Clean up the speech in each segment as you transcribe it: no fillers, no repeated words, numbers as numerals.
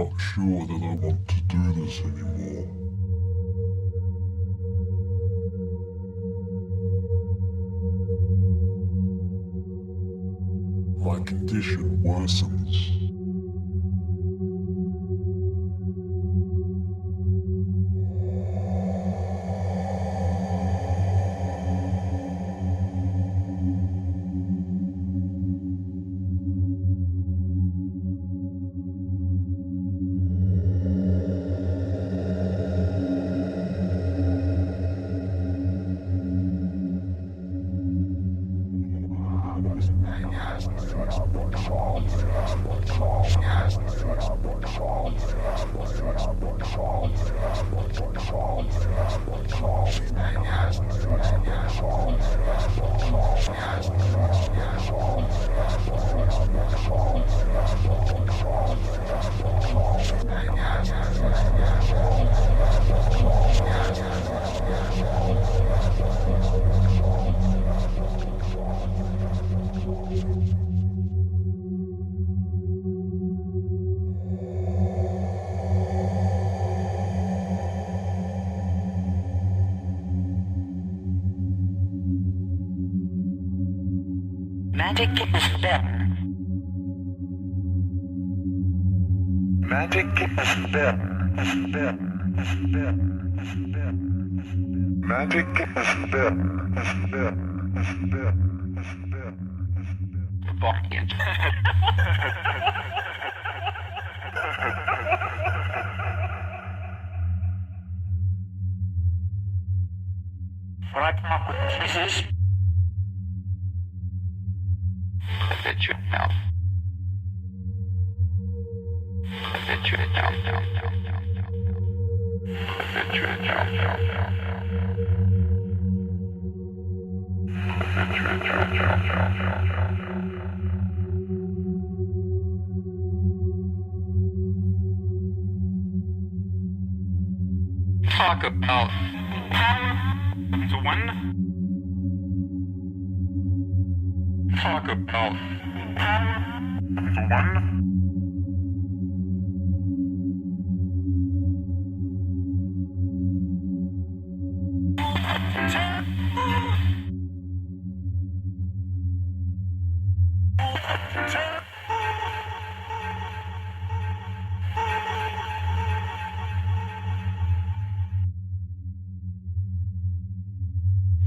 not sure that I want to do this anymore. My condition worsens. Magic is better. Magic is better. Magic is better. Bucket. When I come up with kisses, I bet you down. I bet you down. I bet you down. Talk about power to one. Talk about power to one.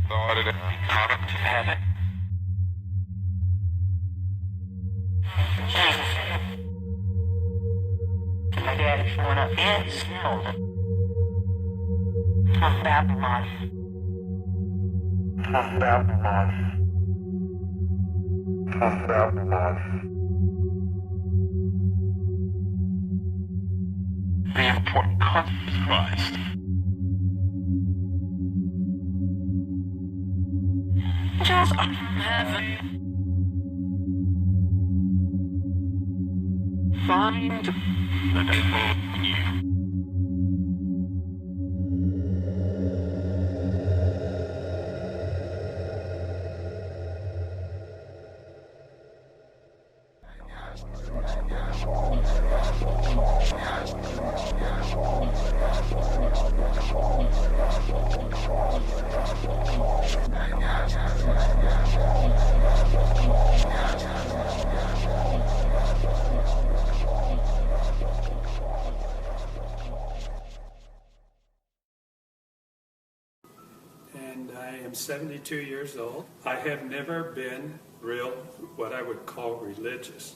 Thought it caught up to heaven. My daddy showing up in snow. From Babylon. The important concept is Christ. Just heaven. Find the devil in you. And I am 72 years old. I have never been real, what I would call religious.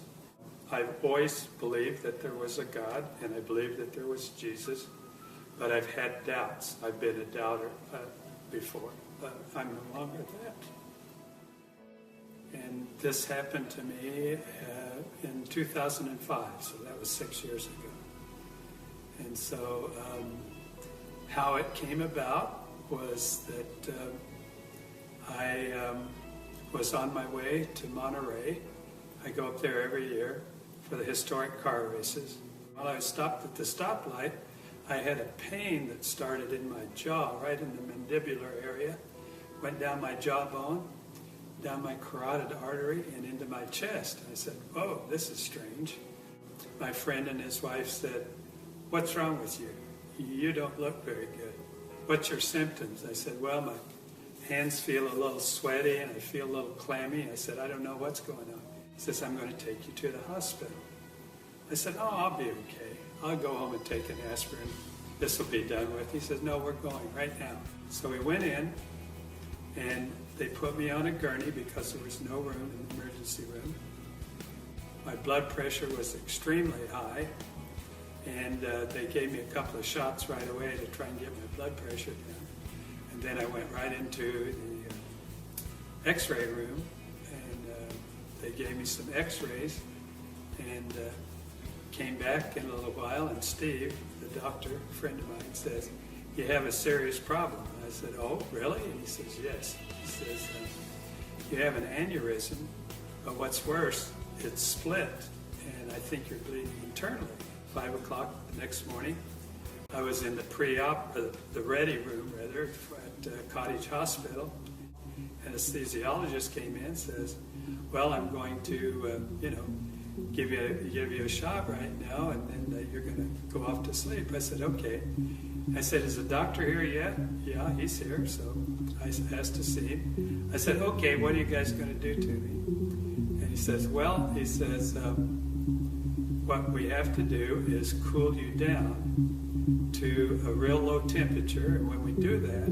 I've always believed that there was a God, and I believed that there was Jesus, but I've had doubts. I've been a doubter before, but I'm no longer that. And this happened to me in 2005, so that was 6 years ago. And so how it came about was that I was on my way to Monterey. I go up there every year for the historic car races. While I was stopped at the stoplight, I had a pain that started in my jaw, right in the mandibular area, went down my jawbone, down my carotid artery, and into my chest. I said, "Whoa, this is strange." my friend and his wife said, "What's wrong with you? You don't look very good. What's your symptoms?" I said, "Well, my hands feel a little sweaty and I feel a little clammy." I said, "I don't know what's going on." He says, "I'm going to take you to the hospital." I said, "Oh, I'll be okay. I'll go home and take an aspirin. This will be done with." He says, "No, we're going right now." So we went in and they put me on a gurney because there was no room in the emergency room. My blood pressure was extremely high, and they gave me a couple of shots right away to try and get my blood pressure down. And then I went right into the x-ray room, and they gave me some x-rays, and came back in a little while, and Steve, the doctor, a friend of mine, says, "You have a serious problem." I said, "Oh, really?" And he says, "Yes." He says, "You have an aneurysm, but what's worse, it's split, and I think you're bleeding internally." 5 o'clock the next morning, I was in the the ready room rather, at Cottage Hospital. An anesthesiologist came in and says, "Well, I'm going to, give you a shot right now, and then you're going to go off to sleep." I said, "Okay." I said, "Is the doctor here yet?" "Yeah, he's here." So I asked to see him. I said, "Okay, what are you guys going to do to me?" And he says, "What we have to do is cool you down to a real low temperature, and when we do that,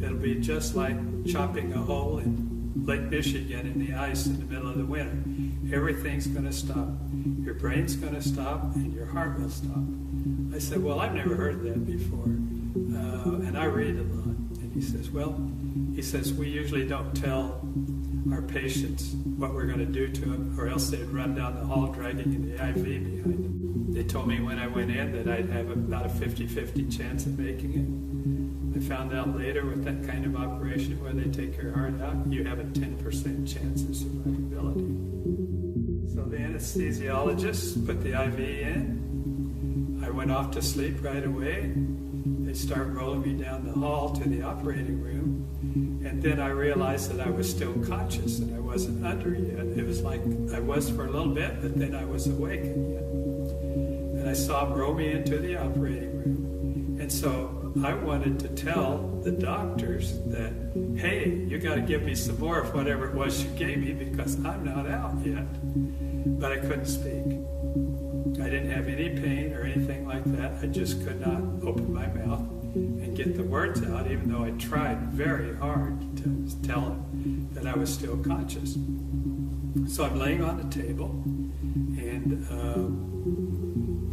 it'll be just like chopping a hole in Lake Michigan in the ice in the middle of the winter. Everything's going to stop. Your brain's going to stop, and your heart will stop." I said, "Well, I've never heard that before, and I read a lot." And he says, "We usually don't tell our patients what we're going to do to them, or else they'd run down the hall dragging the IV behind them." They told me when I went in that I'd have about a 50-50 chance of making it. I found out later with that kind of operation where they take your heart out, you have a 10% chance of survivability. So the anesthesiologist put the IV in. I went off to sleep right away. They start rolling me down the hall to the operating room. And then I realized that I was still conscious and I wasn't under yet. It was like I was for a little bit, but then I was awake again. And I saw them roll me into the operating room. And so I wanted to tell the doctors that, "Hey, you got to give me some more of whatever it was you gave me because I'm not out yet." But I couldn't speak. I didn't have any pain or anything like that. I just could not open my mouth and get the words out, even though I tried very hard to tell them that I was still conscious. So I'm laying on the table, and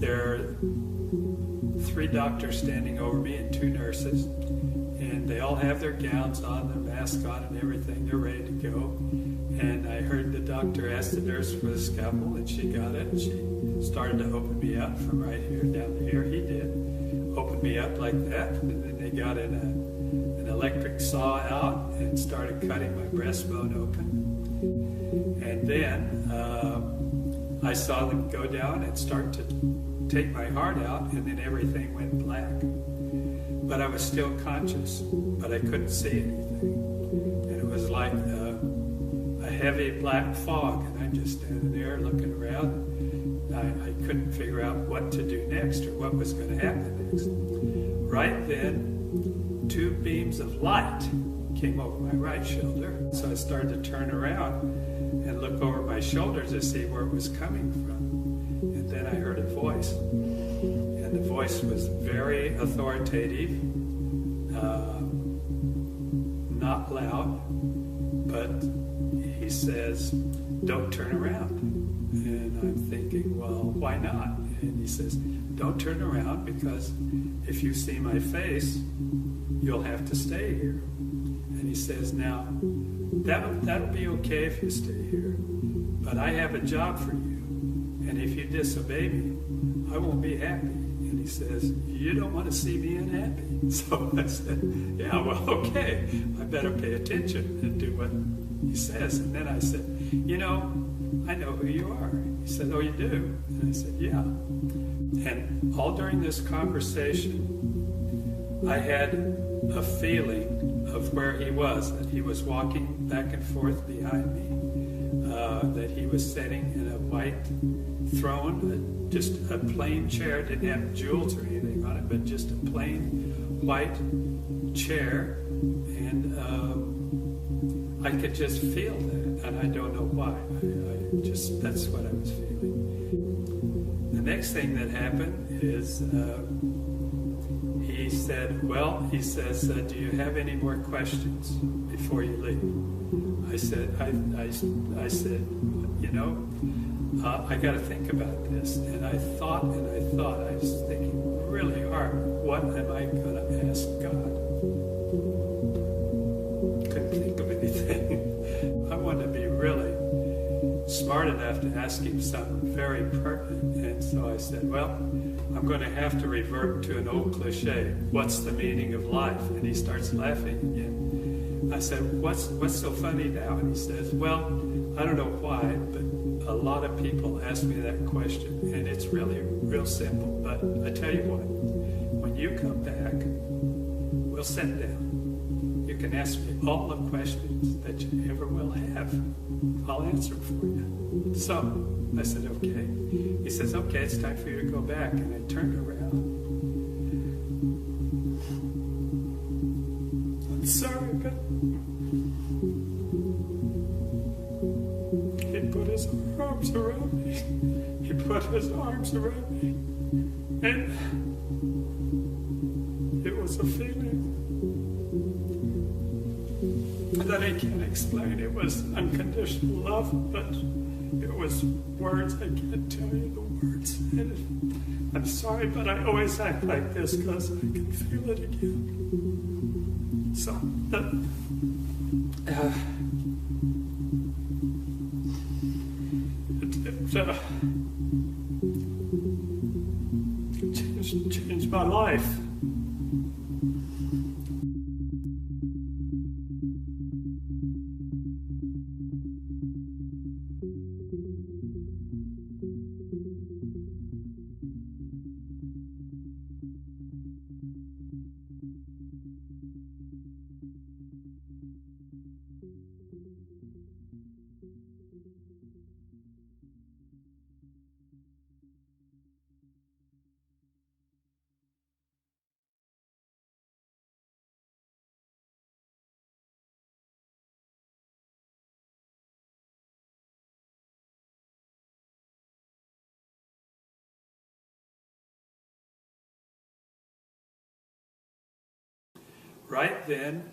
there are 3 doctors standing over me and 2 nurses, and they all have their gowns on, their masks on and everything. They're ready to go. And I heard the doctor ask the nurse for the scalpel, and she got it, and she started to open me up from right here down to here. He did. Opened me up like that, and then they got an electric saw out and started cutting my breastbone open. And then I saw them go down and start to take my heart out, and then everything went black. But I was still conscious, but I couldn't see anything. And it was like a heavy black fog, and I'm just standing there looking around. I couldn't figure out what to do next or what was going to happen next. Right then, 2 beams of light came over my right shoulder. So I started to turn around and look over my shoulder to see where it was coming from. And then I heard a voice. And the voice was very authoritative, not loud, but he says, "Don't turn around." And I'm thinking, well, why not? And he says, "Don't turn around because if you see my face, you'll have to stay here." And he says, "Now, that'll be okay if you stay here, but I have a job for you. And if you disobey me, I won't be happy." And he says, "You don't want to see me unhappy." So I said, "Yeah, well, okay. I better pay attention and do what he says." And then I said, "I know who you are." He said, "Oh, you do?" And I said, "Yeah." And all during this conversation, I had a feeling of where he was, that he was walking back and forth behind me, that he was sitting in a white thrown just a plain chair, didn't have jewels or anything on it, but just a plain white chair, and I could just feel that, and I don't know why. I just, that's what I was feeling. The next thing that happened is he said, well, he says, do you have any more questions before you leave? I said, I said, you know, I got to think about this. And I thought, I was thinking really hard, what am I going to ask God? Couldn't think of anything. I wanted to be really smart enough to ask him something very pertinent. And so I said, well, I'm going to have to revert to an old cliche. What's the meaning of life? And he starts laughing again. I said, what's so funny now? And he says, well, I don't know why, but a lot of people ask me that question, and it's really real simple. But I tell you what, when you come back, we'll sit down. You can ask me all the questions that you ever will have. I'll answer them for you. So I said, okay. He says, okay, it's time for you to go back. And I turned around. I'm sorry, but he put his arms around me. He put his arms around me. And it was a feeling that I can't explain. It was unconditional love, but it was words. I can't tell you the words. And I'm sorry, but I always act like this because I can feel it again. So, it changed my life. Right then,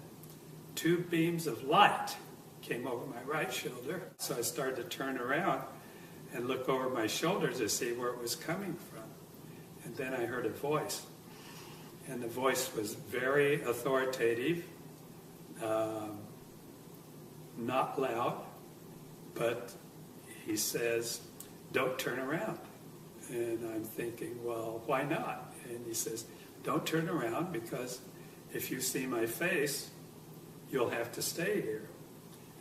two beams of light came over my right shoulder. So I started to turn around and look over my shoulder to see where it was coming from. And then I heard a voice. And the voice was very authoritative, not loud, but he says, don't turn around. And I'm thinking, well, why not? And he says, don't turn around because if you see my face, you'll have to stay here.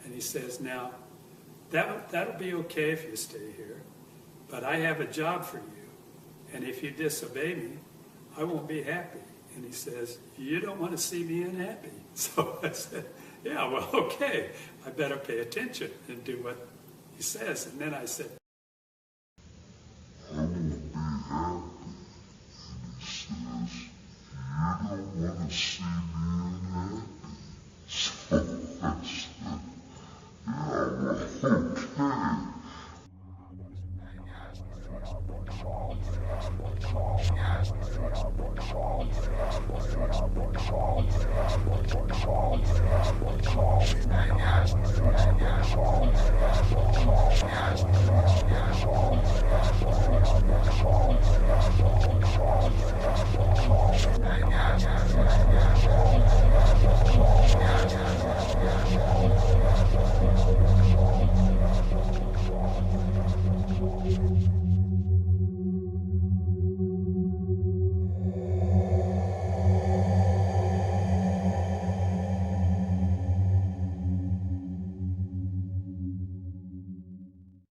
And he says, now, that'll be okay if you stay here, but I have a job for you, and if you disobey me, I won't be happy. And he says, you don't want to see me unhappy. So I said, yeah, well, okay, I better pay attention and do what he says. And then I said, I won't be happy. And he says, you don't want to see me unhappy.